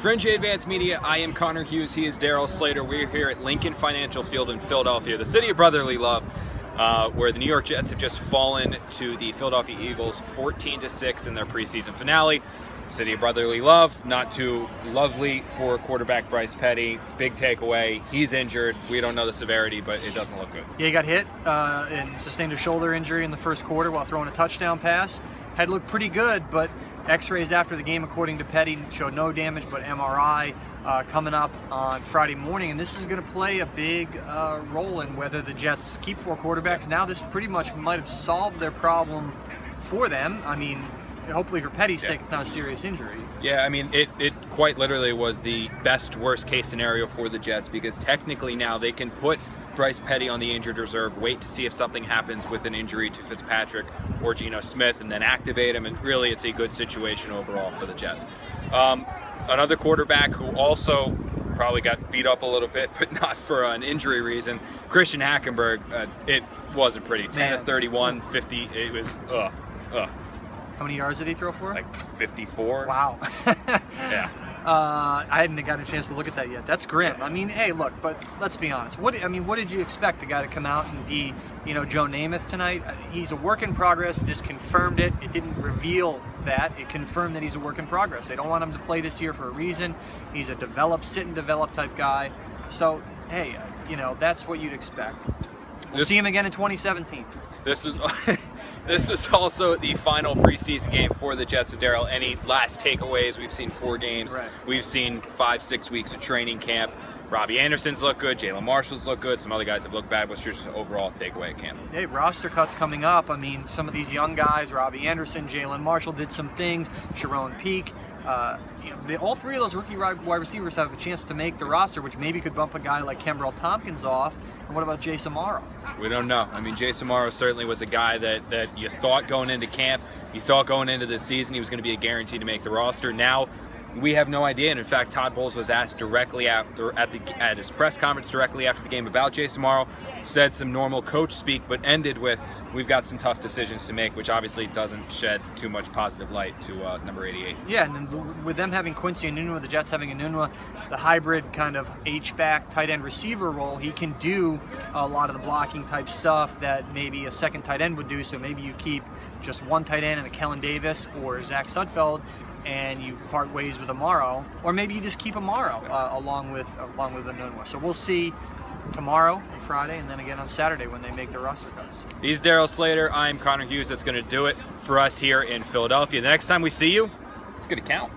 For NJ Advanced Media, I am Connor Hughes. He is Darryl Slater. We're here at Lincoln Financial Field in Philadelphia, the city of brotherly love, where the New York Jets have just fallen to the Philadelphia Eagles 14-6 in their preseason finale. City of brotherly love, not too lovely for quarterback Bryce Petty. Big takeaway, he's injured. We don't know the severity, but it doesn't look good. Yeah, he got hit and sustained a shoulder injury in the first quarter while throwing a touchdown pass. Had looked pretty good, but x-rays after the game, according to Petty, showed no damage, but MRI coming up on Friday morning. And this is going to play a big role in whether the Jets keep 4 quarterbacks. Now this pretty much might have solved their problem for them. I mean, hopefully for Petty's sake, it's not a serious injury. Yeah, I mean, it quite literally was the best worst case scenario for the Jets, because technically now they can put Bryce Petty on the injured reserve, wait to see if something happens with an injury to Fitzpatrick or Geno Smith, and then activate him. And really, it's a good situation overall for the Jets. Another quarterback who also probably got beat up a little bit, but not for an injury reason, Christian Hackenberg. It wasn't pretty. 10 of 31, 50. It was How many yards did he throw for? Like 54. Wow. Yeah. I hadn't gotten a chance to look at that yet. That's grim. I mean, hey, look, but let's be honest. What did you expect the guy to come out and be, Joe Namath tonight? He's a work in progress. This confirmed it. It didn't reveal that. It confirmed that he's a work in progress. They don't want him to play this year for a reason. He's a sit and develop type guy. So, hey, that's what you'd expect. We'll see him again in 2017. This was also the final preseason game for the Jets. Darryl, any last takeaways? We've seen 4 games. Right. We've seen 5-6 weeks of training camp. Robbie Anderson's looked good. Jalen Marshall's looked good. Some other guys have looked bad. What's your overall takeaway at camp? Hey, roster cuts coming up. I mean, some of these young guys, Robbie Anderson, Jalen Marshall, did some things. Sharon Peak. All 3 of those rookie wide receivers have a chance to make the roster, which maybe could bump a guy like Kembrell Tompkins off. And what about Jace Amaro? We don't know. I mean, Jace Amaro certainly was a guy that you thought going into camp, you thought going into the season he was going to be a guarantee to make the roster. Now, we have no idea. And in fact, Todd Bowles was asked directly at his press conference directly after the game about Jace Amaro, said some normal coach speak, but ended with, we've got some tough decisions to make, which obviously doesn't shed too much positive light to number 88. Yeah, and then with them having Quincy Enunwa, the Jets having Enunwa, the hybrid kind of H-back tight end receiver role, he can do a lot of the blocking type stuff that maybe a second tight end would do. So maybe you keep just one tight end and a Kellen Davis or Zach Sudfeld, and you part ways with Amaro, or maybe you just keep Amaro along with Enunwa. So we'll see tomorrow and Friday, and then again on Saturday when they make their roster cuts. He's Darryl Slater. I'm Connor Hughes. That's going to do it for us here in Philadelphia. The next time we see you, it's going to count.